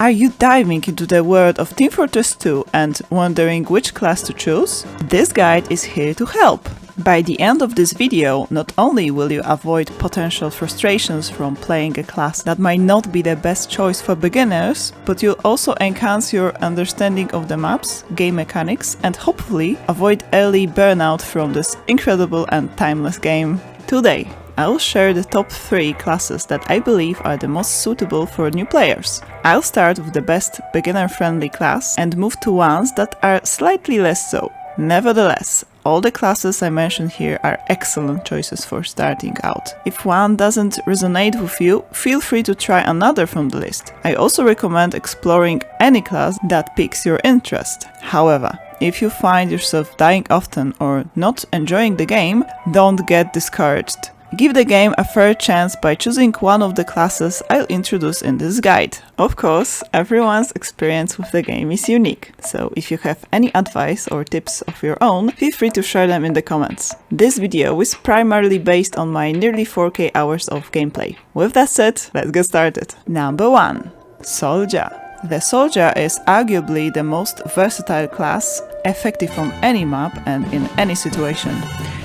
Are you diving into the world of Team Fortress 2 and wondering which class to choose? This guide is here to help! By the end of this video, not only will you avoid potential frustrations from playing a class that might not be the best choice for beginners, but you'll also enhance your understanding of the maps, game mechanics, and hopefully avoid early burnout from this incredible and timeless game. Today, I will share the top 3 classes that I believe are the most suitable for new players. I'll start with the best beginner-friendly class and move to ones that are slightly less so. Nevertheless, all the classes I mentioned here are excellent choices for starting out. If one doesn't resonate with you, feel free to try another from the list. I also recommend exploring any class that piques your interest. However, if you find yourself dying often or not enjoying the game, don't get discouraged. Give the game a fair chance by choosing one of the classes I'll introduce in this guide. Of course, everyone's experience with the game is unique, so if you have any advice or tips of your own, feel free to share them in the comments. This video is primarily based on my nearly 4K hours of gameplay. With that said, let's get started. Number 1. Soldier. The Soldier is arguably the most versatile class, effective on any map and in any situation.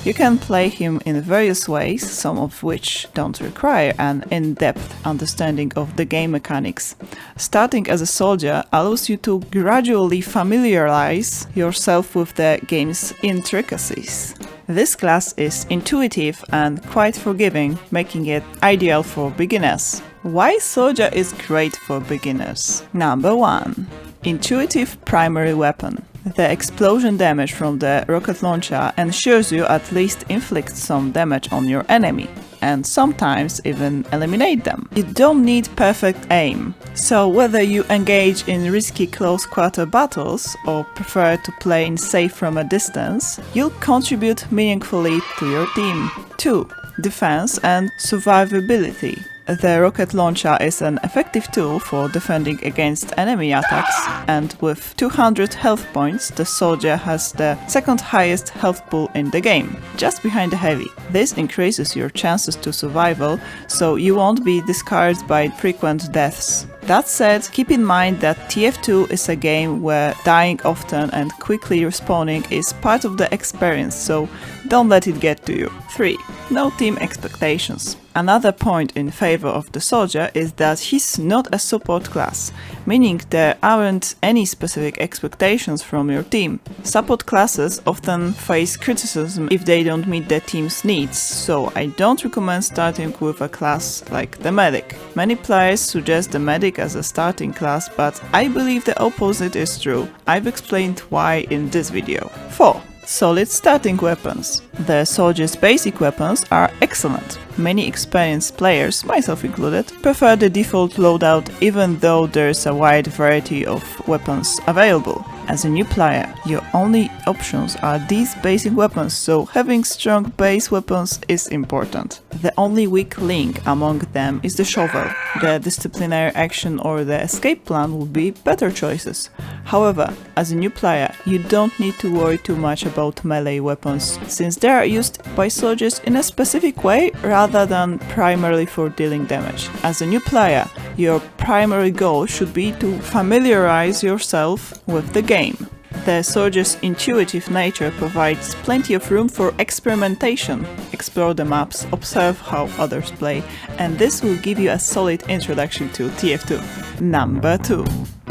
You can play him in various ways, some of which don't require an in-depth understanding of the game mechanics. Starting as a soldier allows you to gradually familiarize yourself with the game's intricacies. This class is intuitive and quite forgiving, making it ideal for beginners. Why Soldier is great for beginners? Number 1. Intuitive primary weapon. The explosion damage from the rocket launcher ensures you at least inflict some damage on your enemy, and sometimes even eliminate them. You don't need perfect aim, so whether you engage in risky close-quarter battles or prefer to play in safe from a distance, you'll contribute meaningfully to your team. 2. Defense and survivability. The rocket launcher is an effective tool for defending against enemy attacks, and with 200 health points, the soldier has the second highest health pool in the game, just behind the heavy. This increases your chances to survival, so you won't be discouraged by frequent deaths. That said, keep in mind that TF2 is a game where dying often and quickly respawning is part of the experience, so don't let it get to you. 3. No team expectations. Another point in favor of the soldier is that he's not a support class, meaning there aren't any specific expectations from your team. Support classes often face criticism if they don't meet the team's needs, so I don't recommend starting with a class like the medic. Many players suggest the medic as a starting class, but I believe the opposite is true. I've explained why in this video. 4. Solid starting weapons. The soldier's basic weapons are excellent. Many experienced players, myself included, prefer the default loadout even though there's a wide variety of weapons available. As a new player, your only options are these basic weapons, so having strong base weapons is important. The only weak link among them is the shovel. The disciplinary action or the escape plan would be better choices. However, as a new player, you don't need to worry too much about melee weapons, since they are used by soldiers in a specific way rather than primarily for dealing damage. As a new player, your primary goal should be to familiarize yourself with the game. The soldier's intuitive nature provides plenty of room for experimentation. Explore the maps, observe how others play, and this will give you a solid introduction to TF2. Number 2.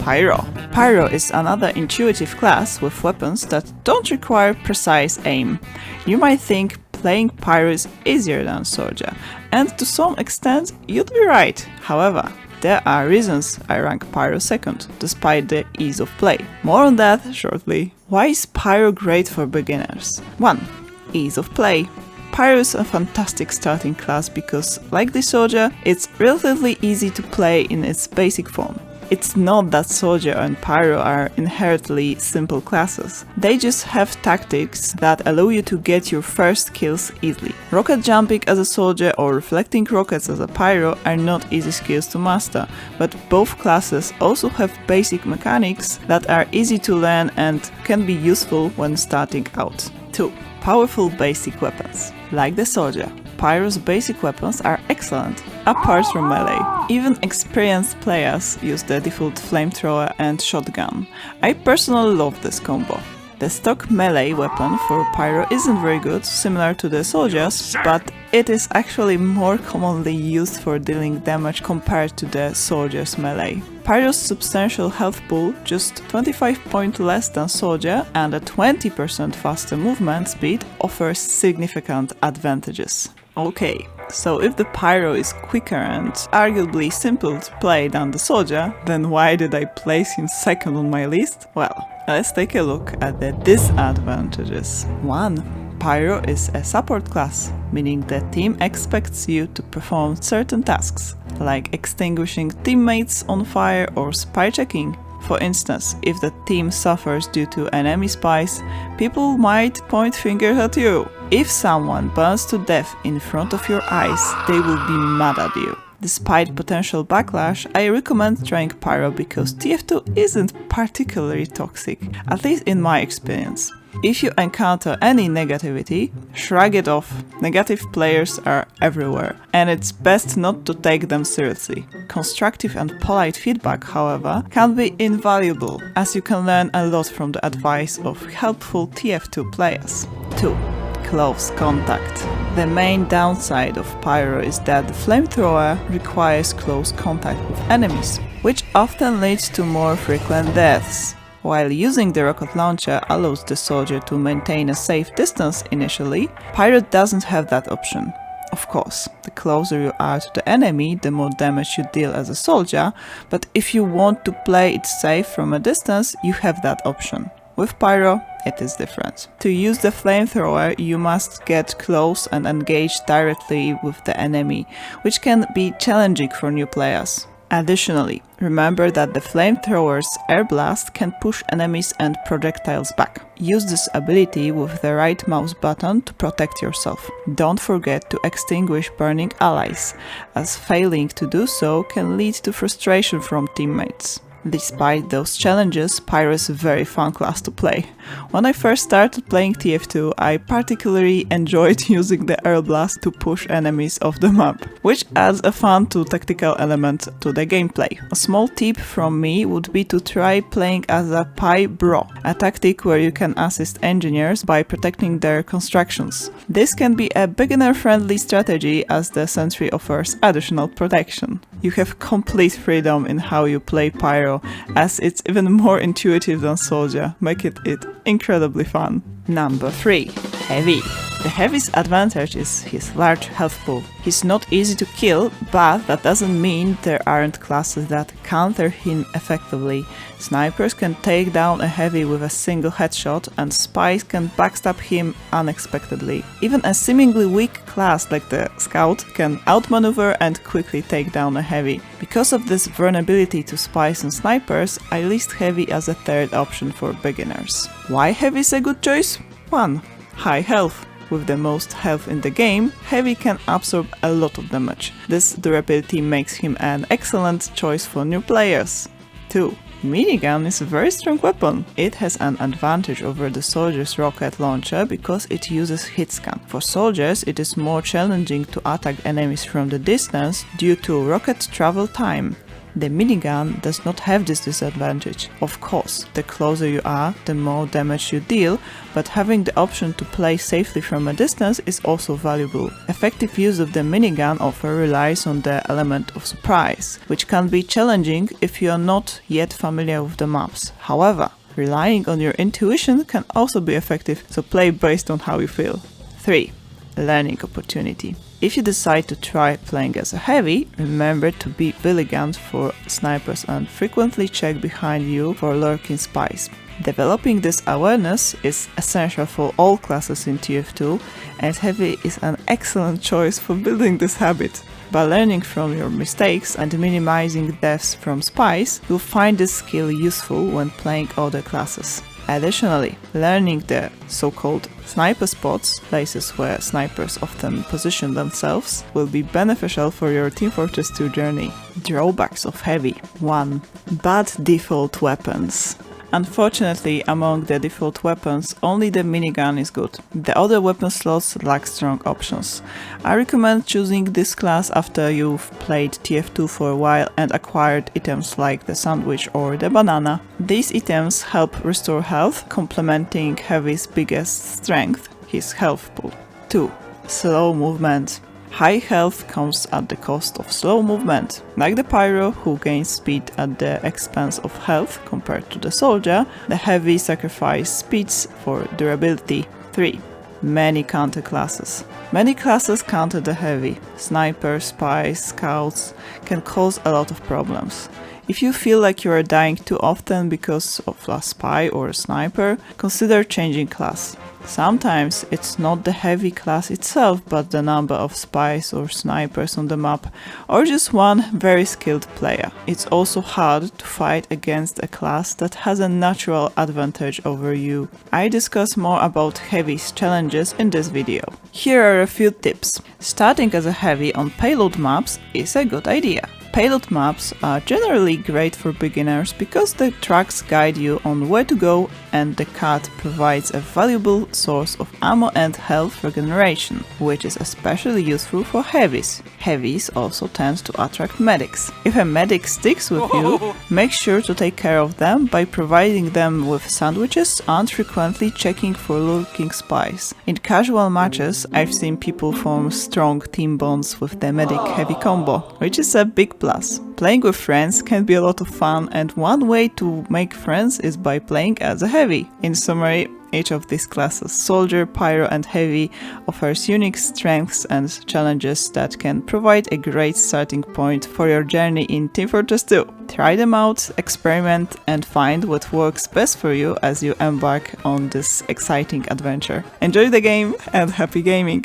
Pyro. Pyro is another intuitive class with weapons that don't require precise aim. You might think playing Pyro is easier than Soldier, and to some extent you'd be right. However, there are reasons I rank Pyro second, despite the ease of play. More on that shortly. Why is Pyro great for beginners? 1. Ease of play. Pyro is a fantastic starting class because, like the Soldier, it's relatively easy to play in its basic form. It's not that Soldier and Pyro are inherently simple classes. They just have tactics that allow you to get your first kills easily. Rocket jumping as a Soldier or reflecting rockets as a Pyro are not easy skills to master, but both classes also have basic mechanics that are easy to learn and can be useful when starting out. 2. Powerful basic weapons. Like the Soldier, Pyro's basic weapons are excellent. apart from melee. Even experienced players use the default flamethrower and shotgun. I personally love this combo. The stock melee weapon for Pyro isn't very good, similar to the soldiers, but it is actually more commonly used for dealing damage compared to the soldiers' melee. Pyro's substantial health pool, just 25 points less than soldier and a 20% faster movement speed, offers significant advantages. Okay, so if the Pyro is quicker and arguably simple to play than the soldier, then why did I place him second on my list? Well, let's take a look at the disadvantages. 1. Pyro is a support class, meaning the team expects you to perform certain tasks, like extinguishing teammates on fire or spy checking. For instance, if the team suffers due to enemy spies, people might point fingers at you. If someone burns to death in front of your eyes, they will be mad at you. Despite potential backlash, I recommend trying Pyro because TF2 isn't particularly toxic, at least in my experience. If you encounter any negativity, shrug it off. Negative players are everywhere, and it's best not to take them seriously. Constructive and polite feedback, however, can be invaluable, as you can learn a lot from the advice of helpful TF2 players. 2. Close contact. The main downside of Pyro is that the flamethrower requires close contact with enemies, which often leads to more frequent deaths. While using the rocket launcher allows the soldier to maintain a safe distance initially, Pyro doesn't have that option. Of course, the closer you are to the enemy, the more damage you deal as a soldier, but if you want to play it safe from a distance, you have that option. With Pyro, it is different. To use the flamethrower, you must get close and engage directly with the enemy, which can be challenging for new players. Additionally, remember that the flamethrower's air blast can push enemies and projectiles back. Use this ability with the right mouse button to protect yourself. Don't forget to extinguish burning allies, as failing to do so can lead to frustration from teammates. Despite those challenges, Pyro is a very fun class to play. When I first started playing TF2, I particularly enjoyed using the air blast to push enemies off the map, which adds a fun to tactical element to the gameplay. A small tip from me would be to try playing as a Pyro, a tactic where you can assist engineers by protecting their constructions. This can be a beginner-friendly strategy as the sentry offers additional protection. You have complete freedom in how you play Pyro, as it's even more intuitive than Soldier, making it incredibly fun. Number 3. Heavy. The Heavy's advantage is his large health pool. He's not easy to kill, but that doesn't mean there aren't classes that counter him effectively. Snipers can take down a Heavy with a single headshot, and spies can backstab him unexpectedly. Even a seemingly weak class like the Scout can outmaneuver and quickly take down a Heavy. Because of this vulnerability to spies and snipers, I list Heavy as a third option for beginners. Why Heavy is a good choice? 1. High health. With the most health in the game, Heavy can absorb a lot of damage. This durability makes him an excellent choice for new players. 2. Minigun is a very strong weapon. It has an advantage over the soldier's rocket launcher because it uses hit scan. For soldiers, it is more challenging to attack enemies from the distance due to rocket travel time. The minigun does not have this disadvantage. Of course, the closer you are, the more damage you deal, but having the option to play safely from a distance is also valuable. Effective use of the minigun offer relies on the element of surprise, which can be challenging if you are not yet familiar with the maps. However, relying on your intuition can also be effective, so play based on how you feel. 3. Learning opportunity. If you decide to try playing as a Heavy, remember to be vigilant for snipers and frequently check behind you for lurking spies. Developing this awareness is essential for all classes in TF2, and Heavy is an excellent choice for building this habit. By learning from your mistakes and minimizing deaths from spies, you'll find this skill useful when playing other classes. Additionally, learning the so-called sniper spots, places where snipers often position themselves, will be beneficial for your Team Fortress 2 journey. Drawbacks of Heavy. 1. Bad default weapons. Unfortunately, among the default weapons, only the minigun is good. The other weapon slots lack strong options. I recommend choosing this class after you've played TF2 for a while and acquired items like the sandwich or the banana. These items help restore health, complementing Heavy's biggest strength, his health pool. 2. Slow movement. High health comes at the cost of slow movement. Like the Pyro, who gains speed at the expense of health compared to the soldier, the Heavy sacrifices speeds for durability. 3. Many counter classes. Many classes counter the Heavy. Sniper, spies, scouts can cause a lot of problems. If you feel like you are dying too often because of a spy or a sniper, consider changing class. Sometimes it's not the Heavy class itself, but the number of spies or snipers on the map, or just one very skilled player. It's also hard to fight against a class that has a natural advantage over you. I discuss more about Heavy's challenges in this video. Here are a few tips. Starting as a Heavy on payload maps is a good idea. Payload maps are generally great for beginners because the tracks guide you on where to go and the cart provides a valuable source of ammo and health regeneration, which is especially useful for Heavies. Heavies also tend to attract medics. If a medic sticks with you, make sure to take care of them by providing them with sandwiches and frequently checking for lurking spies. In casual matches, I've seen people form strong team bonds with the medic-Heavy combo, which is a big plus. Playing with friends can be a lot of fun, and one way to make friends is by playing as a Heavy. In summary, each of these classes, Soldier, Pyro and Heavy, offers unique strengths and challenges that can provide a great starting point for your journey in Team Fortress 2. Try them out, experiment and find what works best for you as you embark on this exciting adventure. Enjoy the game and happy gaming!